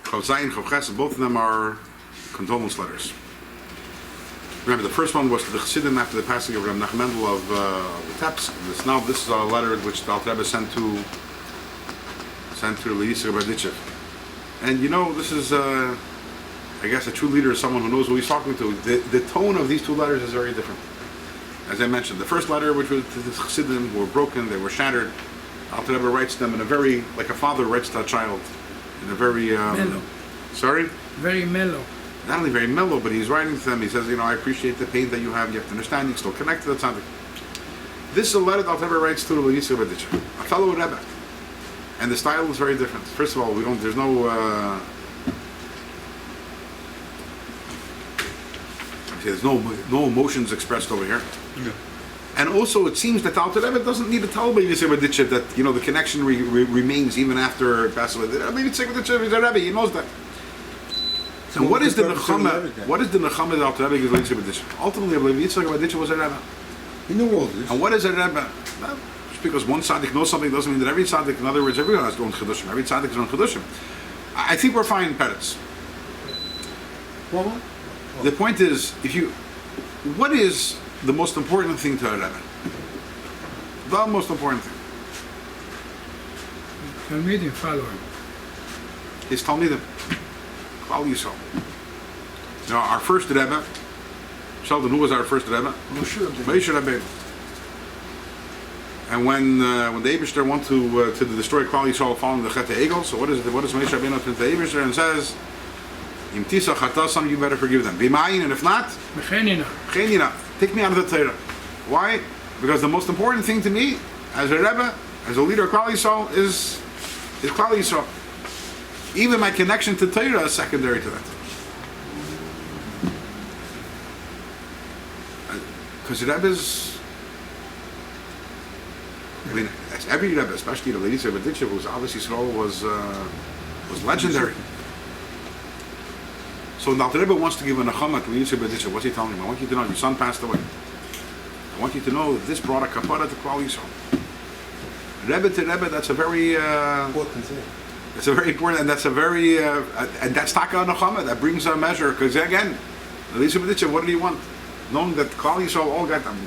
Chav Zayin, Chav Ches, both of them are condolence letters. Remember, the first one was to the Chassidim after the passing of Rabbi Nachmendel of Vitebsk. This is a letter which the Alter Rebbe sent to Yisrael Berditchev. And you know, this is, I guess, a true leader is someone who knows who he's talking to. The tone of these two letters is very different. As I mentioned, the first letter, which was to the Chassidim, who were broken, they were shattered. Alter Rebbe writes them in a very, like a father writes to a child, in a very Mellow. Sorry. Very mellow. Not only very mellow, but he's writing to them. He says, I appreciate the pain that you have. You have to understand. You can still connect to that something. This is a letter that Alter Rebbe writes to the Yisrael Berditchev, a fellow Rebbe, and the style is very different. First of all, there's no emotions expressed over here. Yeah. And also, it seems that Alter Rebbe doesn't need to tell Yisrael Berditchev that the connection remains even after passing away. Yisrael Berditchev is a Rebbe. He knows that. So what is the nechama? What is the nechama that Alter Rebbe gives Yisrael Berditchev? Ultimately, Yisrael Berditchev was a Rebbe. You know all this. And what is a Rebbe? Well, just because one tzaddik knows something doesn't mean that every tzaddik, in other words, everyone has their own chedushim. Every tzaddik has their own chedushim. I think we're fine in Peretz. What? The point is, what is the most important thing to a Rebbe? The most important thing Talmidim follow him. is Talmidim. Klal Yisrael. Now, our first Rebbe, Sheldon, who was our first Rebbe? Moshe Rabbeinu. And when the Eibishter want to destroy Klal Yisrael following the Chet Egel, so what does Moshe Rabbeinu to the Eibishter and says, Im tisa chatasam, you better forgive them. B'mayin, and if not, Mechenina. Chenina, take me out of the Torah. Why? Because the most important thing to me, as a Rebbe, as a leader of Klal Yisrael, is Klal Yisrael. Even my connection to Torah is secondary to that. Because Rebbe's, as every Rebbe, especially the ladies of Berditchev, whose obviously Yisrael was legendary. So now the Rebbe wants to give a nechama to Yisrael Berditchev. What's he telling him? I want you to know your son passed away. I want you to know that this brought a kapara to Klal Yisrael. Rebbe to Rebbe, that's a very Important thing. it's a very important, and that's a very and that's taka nechama. That brings a measure. Because again, Yisrael Berditchev, what did he want? Knowing that Klal Yisrael all got them.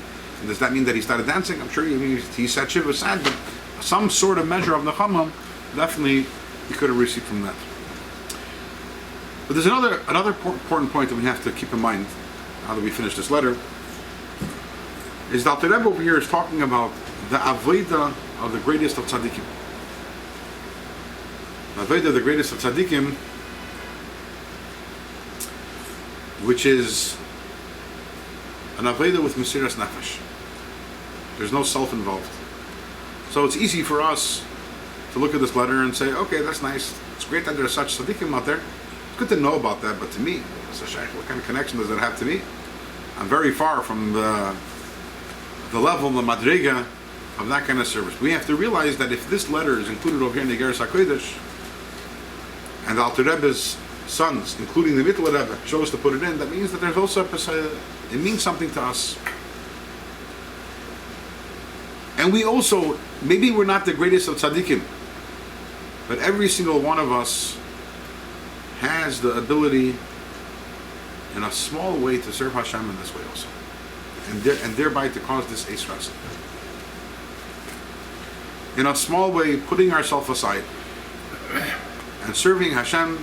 Does that mean that he started dancing? I'm sure he said Shiva sad, but some sort of measure of nechama, definitely he could have received from that. But there's another important point that we have to keep in mind now that we finish this letter, is that the Rebbe over here is talking about the avodah of the greatest of tzaddikim. The avodah of the greatest of tzaddikim, which is an avodah with mesiras nefesh. There's no self involved. So it's easy for us to look at this letter and say, okay, that's nice. It's great that there's such tzaddikim out there. Good to know about that, but to me, what kind of connection does that have to me? I'm very far from the level, the madriga of that kind of service. We have to realize that if this letter is included over here in the Iggeres HaKodesh, and the Alter Rebbe's sons, including the Mittel Rebbe, chose to put it in, that means that there's also it means something to us. And we also, maybe we're not the greatest of tzaddikim, but every single one of us has the ability in a small way to serve Hashem in this way also, and thereby to cause this Eis Ratzon. In a small way, putting ourselves aside and serving Hashem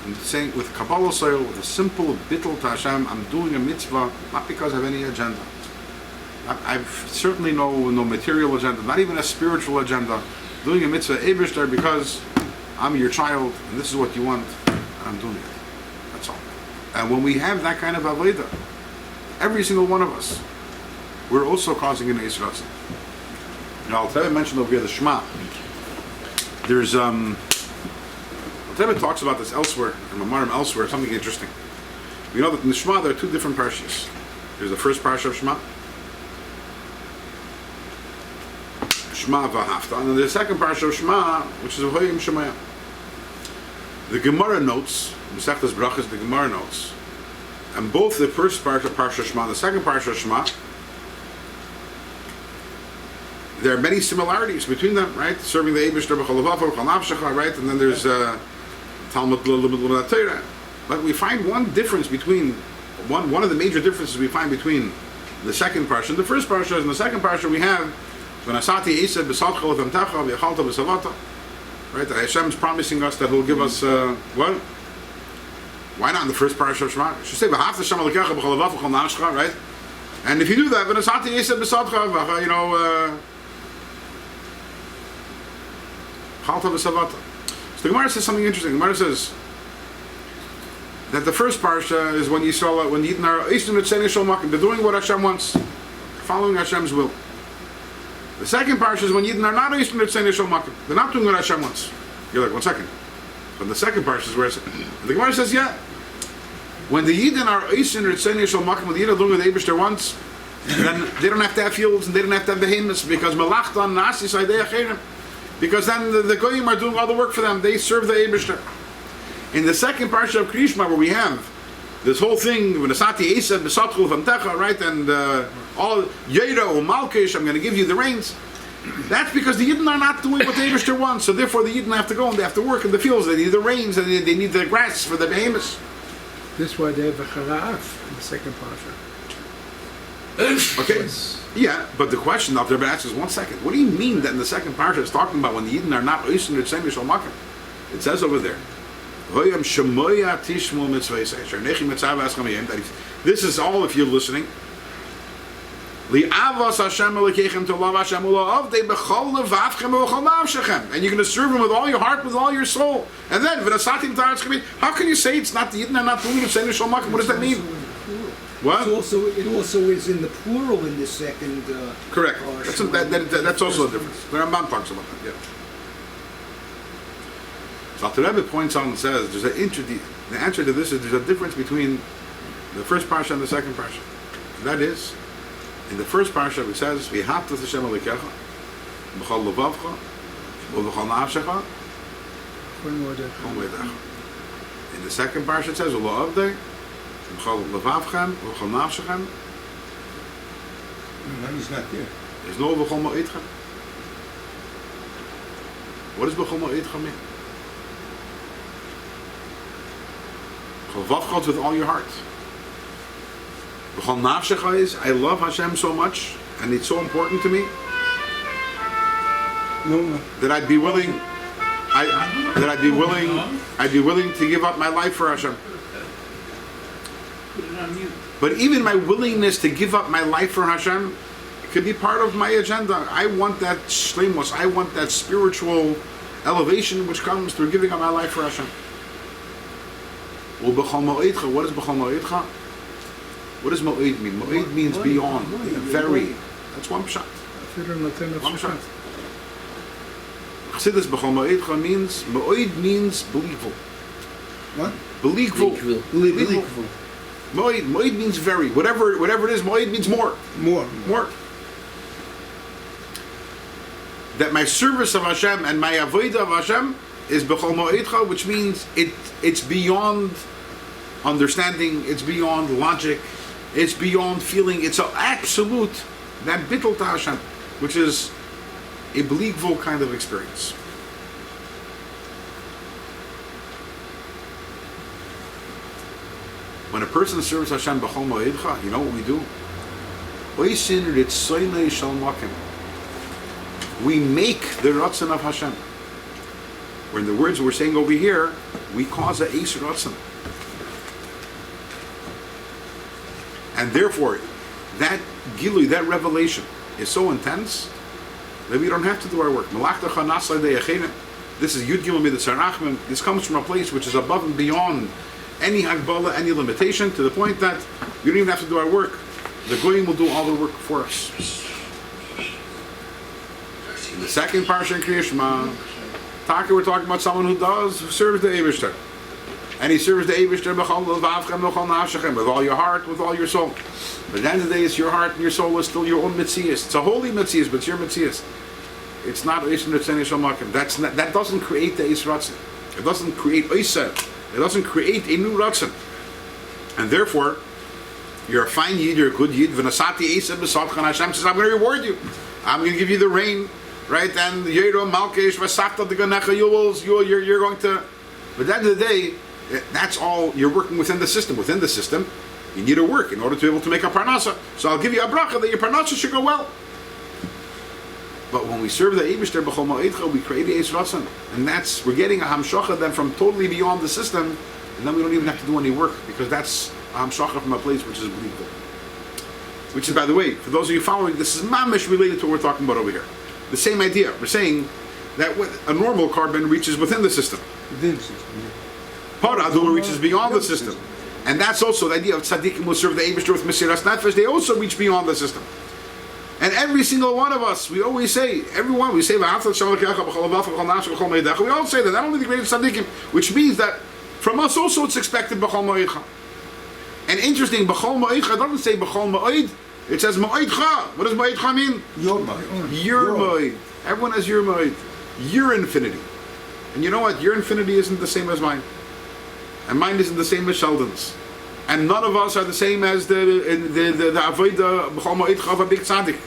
and saying with Kabbalah soil, with a simple bittul to Hashem, I'm doing a mitzvah not because I have any agenda. I've certainly no material agenda, not even a spiritual agenda. Doing a mitzvah Eibishter because I'm your child, and this is what you want, and I'm doing it. That's all. And when we have that kind of avodah, every single one of us, we're also causing an Eis Ratzon. Now, I'll mention over here the Shema. There's I'll talks about this elsewhere, in Mamarim elsewhere, something interesting. We know that in the Shema there are two different parshas. There's the first parsha of Shema, Shema v'Hafta, and then the second parsha of Shema, which is Hoyim Shemaya. The Gemara notes, Masechtas Brachas, the Gemara notes, and both the first parsha Shema, and the second parsha Shema, there are many similarities between them, right? Serving the Eibishter b'chol levav b'chol nafshecha, right? And then there's Talmud l'Lumet Torah. But we find one difference between one of the major differences we find between the second parsha and the first parsha. In the second parsha we have v'nasati esed b'sadcha l'vamtecha v'yachalta b'savata, right? That Hashem's promising us that He'll give us what? Why not in the first parsha of Shema? It should say v'hafta Hashem Elokecha b'chol levav b'chol nafshecha, right? And if you do that, v'nasati esed b'sadcha, you know. So the Gemara says something interesting. The Gemara says that the first parsha is when Yisrael, when Yidden are they're doing what Hashem wants, following Hashem's will. The second parsha is when Yidden are not they're not doing what Hashem wants. You're like, 1 second. But the second parsha is where it's, the Gemara says, yeah, when the Yidden are when the Yidden are doing what the Eibishter wants, then they don't have to have fields and they don't have to have behemoths because Melachtan Nasi Saidei Acherim. Because then the Goyim are doing all the work for them. They serve the Eibishter. In the second parsha of Krishma, where we have this whole thing, V'nasati Esed B'satchul V'amtecha, right, and all Yedo Malkish, I'm going to give you the reins. That's because the Yidden are not doing what the Eibishter wants. So therefore, the Yidden have to go and they have to work in the fields. They need the reins and they need the grass for the behemoths. This is why they have a Chara'af in the second parsha. Okay. Yeah, but the question that Rabbi asks is 1 second. What do you mean that in the second parsha it's talking about when the Yidden are not oisin or tzem yishal makim? It says over there, this is all if you're listening. And you're going to serve him with all your heart, with all your soul. And then, how can you say it's not the Yidden are not doing it? What does that mean? What? It also is in the plural in the second. Correct. That's also a difference. The Rambam talks about that. Yeah. So the Rebbe points out and says there's the answer to this is there's a difference between the first parsha and the second parsha. And that is, in the first parsha it says v'haftas Hashem Elokecha b'chol levavcha u'b'chol nafshecha u'b'chol moedecha. In the second parsha it says u'lo avdei b'chol levavchem u'b'chol nafshechem. Money's not there. There's no b'chol moedchem. What does b'chol moedchem mean? Levavcha with all your heart. B'chol nafshecha is I love Hashem so much and it's so important to me that I'd be willing to give up my life for Hashem. But even my willingness to give up my life for Hashem could be part of my agenda. I want that shleimus, I want that spiritual elevation which comes through giving up my life for Hashem. What is b'chol moedcha? What does moed mean? Moed means beyond, very. That's one pshat. One pshat. Chassidus b'chol moedcha means, moed means believable. What? Believable. Believable. Moed means very. Whatever it is, moed means more. More. That my service of Hashem and my avodah of Hashem is b'chol moedcha, which means it's beyond understanding, it's beyond logic, it's beyond feeling, it's an absolute, that bittul to Hashem, which is a believable kind of experience. When a person serves Hashem b'chol moedcha, you know what we do? We make the ratzon of Hashem. Or in the words we're saying over here, we cause a eis ratzon. And therefore, that gilui, that revelation, is so intense that we don't have to do our work. This is Yud Gimel Midas Harachmim. This comes from a place which is above and beyond any hagbala, any limitation, to the point that we don't even have to do our work. The Goyim will do all the work for us. In the second parsha in Kriyat Shema, we're talking about someone who serves the Eibishter. And he serves the Eibishter with all your heart, with all your soul. But at the end of the day, it's your heart and your soul is still your own mitzias. It's a holy mitzias, but it's your mitzias. It's not Eisner Tzeni Shamakim. That doesn't create the Eis Ratzin. It doesn't create Eiser. It doesn't create a new Ratzin. And therefore, you're a fine Yid, you're a good Yid. V'nasati Eiser b'sadchan, Hashem says, I'm going to reward you. I'm going to give you the rain, right? And Yero Malkesh v'safta d'ganecha, you're going to. But at the end of the day, that's all. You're working within the system. Within the system, you need to work in order to be able to make a parnasa. So I'll give you a bracha that your parnasa should go well. But when we serve the Eibishter b'chol ma'idcha, we create the Eis Ratzon, and we're getting a hamshacha then from totally beyond the system, and then we don't even have to do any work because that's a hamshacha from a place which is believable. Which is, by the way, for those of you following, this is mamish related to what we're talking about over here. The same idea. We're saying that a normal carbon reaches within the system. Within the system. Paraduma reaches beyond the system. And that's also the idea of tzaddikim who serve the Eibishter with Mesiras Nefesh. They also reach beyond the system. And every single one of us, we always say, everyone, we say, we all say that, not only the greatest tzaddikim, which means that from us also it's expected b'chol ma'idcha. And interesting, b'chol ma'idcha doesn't say b'chol ma'id, it says ma'idcha. What does ma'idcha mean? Your mind. Your ma'id. Everyone has your ma'id. Your infinity. And you know what? Your infinity isn't the same as mine. And mine isn't the same as Sheldon's. And none of us are the same as the avodah b'chol ma'idcha of a big tzaddik.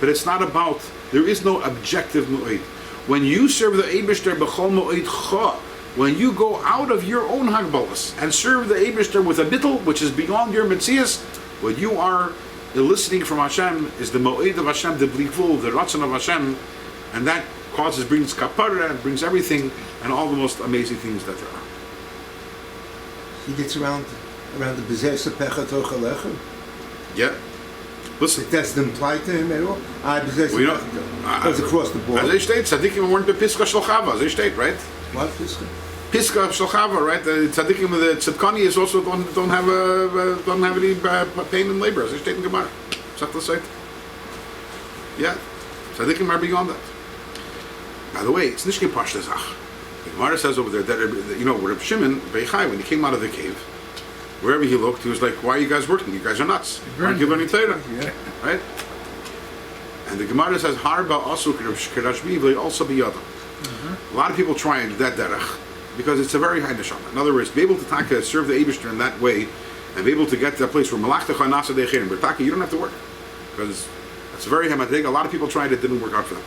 But it's not about, there is no objective mu'id. When you serve the Eibishter b'chol mu'idcha, when you go out of your own hagbalas and serve the Eibishter with a bittul, which is beyond your metzias, what you are eliciting from Hashem is the mu'id of Hashem, the blikvul, the ratzon of Hashem, and that brings kapara, and brings everything, and all the most amazing things that there are. He gets around the bezeh pecha tochalechem. Yeah. Listen. That's the implied to him at all? We know. Goes across the board. As they state, tzaddikim weren't bepiska shalchava. As they state, right? What Piska? Piska shalchava, right? The tzaddikim with the tzadkani is also don't have any pain and labor. As they state in Gemara. Is that the site? Yeah. Tzaddikim are beyond that. By the way, it's nishke pashta zach. The Gemara says over there that Reb Shimon Beichai, when he came out of the cave, wherever he looked, he was like, "Why are you guys working? You guys are nuts. Aren't you learning Torah?" Yeah. Right? And the Gemara says, "Harba also kerashbi v'le also biyada." A lot of people try and do that derech because it's a very high neshama. In other words, be able to serve the Eibishter in that way, and be able to get to that place where malachtacha nasa decherim. But you don't have to work because it's a very high madrig. A lot of people tried it, didn't work out for them.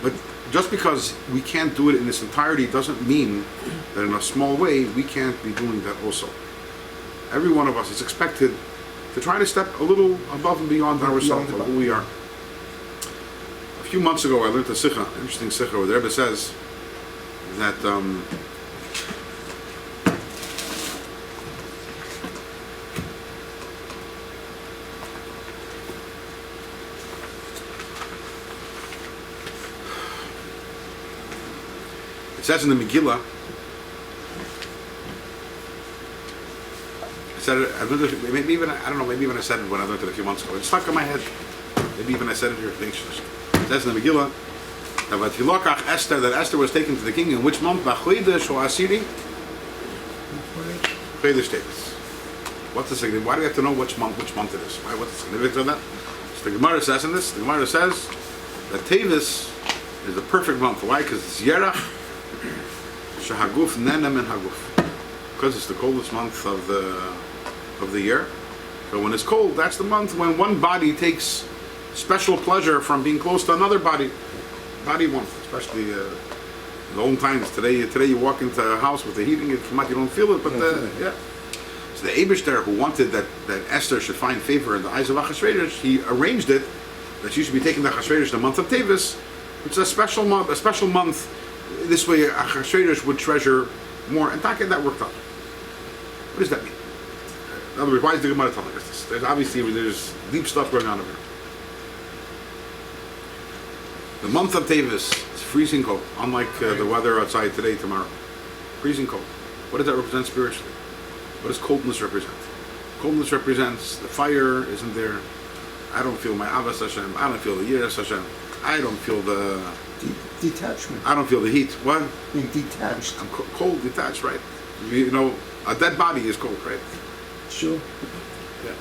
But just because we can't do it in its entirety doesn't mean that in a small way we can't be doing that also. Every one of us is expected to try to step a little above and beyond ourselves, of who we are. A few months ago I learned a sikha, interesting sikha, where the Rebbe says that it says in the Megillah, I said it, maybe even I said it when I learned it a few months ago. It stuck in my head. Maybe even I said it here. It says in the Megillah that Esther, that Esther was taken to the king in which month? HaKodesh or Asiri? HaKodesh Tevis. What's the significance? Why do we have to know which month it is? Why? What's the significance of that? So the Gemara says in this. The Gemara says that Tevis is the perfect month. Why? Because it's Yerach. Shahaguf nenem and haguf, because it's the coldest month of the year. So when it's cold, that's the month when one body takes special pleasure from being close to another body. Body month, especially in the old times. Today you walk into a house with the heating, you don't feel it, but yeah. So the Eibishter, who wanted that Esther should find favor in the eyes of Achashverosh, he arranged it that she should be taking the Achashverosh the month of Tevis, which is a special month. This way, Achashverosh would treasure more, and that worked out. What does that mean? In other words, why is the Gemara telling us this? There's deep stuff going on over here. The month of Tevis is freezing cold, unlike the weather outside today, tomorrow. Freezing cold. What does that represent spiritually? What does coldness represent? Coldness represents the fire isn't there. I don't feel my Avas Hashem. I don't feel the Yiras Hashem. I don't feel the detachment. I don't feel the heat. What? Being detached. I'm cold, detached, right? A dead body is cold, right? Sure. Yeah.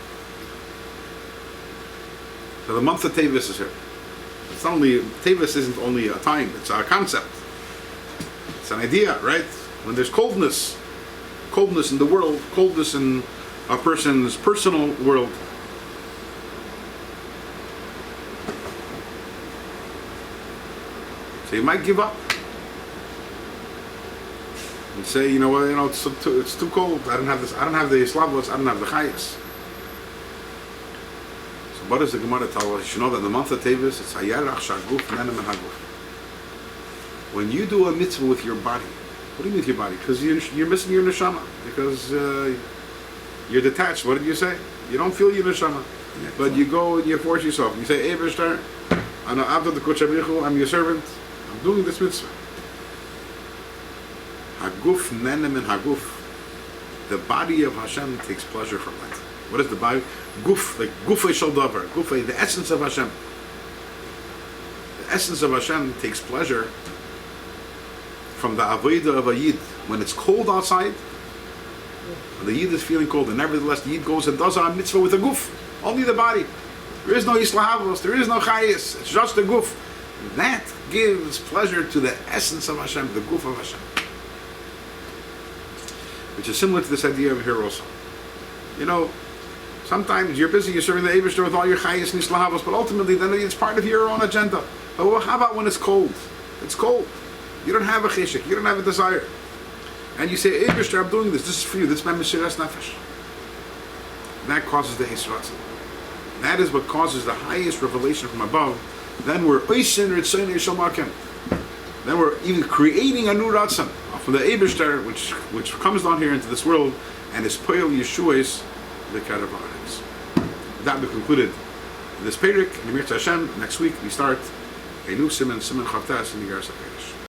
So the month of Tevis is here. It's not only, Tevis isn't only a time, it's a concept. It's an idea, right? When there's coldness in the world, coldness in a person's personal world. So you might give up. And say, you know what, it's too cold. I don't have this. I don't have the Slavos. I don't have the Chayas. So what does the Gemara tell us? You should know that in the month of Tevis, it's Hayarach Shaguf Nenem and Haguf. When you do a mitzvah with your body, what do you mean with your body? Because you're missing your neshama. Because you're detached. What did you say? You don't feel your neshama. But you go and you force yourself. You say, Ebershtar, I'm your servant. I'm doing this mitzvah. Haguf nenem and haguf. The body of Hashem takes pleasure from it. What is the body? Guf, like gufay shel davar. Gufay, the essence of Hashem. The essence of Hashem takes pleasure from the avodah of a yid. When it's cold outside, the yid is feeling cold, and nevertheless the yid goes and does a mitzvah with a guf. Only the body. There is no islahavos. There is no chayis. It's just the guf. That gives pleasure to the essence of Hashem, the guf of Hashem. Which is similar to this idea of here also. Sometimes you're busy, you're serving the Eibishter with all your chayis and islahavos, but ultimately then it's part of your own agenda. But how about when it's cold? It's cold. You don't have a cheshik, you don't have a desire. And you say, Eibishter, I'm doing this is for you, this is my Mesiras Nefesh. That causes the Hisratzim. That is what causes the highest revelation from above. Then we're Oisin Ritzayin Yishal Makim. Then we're even creating a new Ratzon from the Eibishter, which comes down here into this world, and is Poyel Yeshua's the Karabahans. That we concluded this Perek, and Emir Hashem. Next week we start a new Siman Chavtas in Iggeres HaKodesh.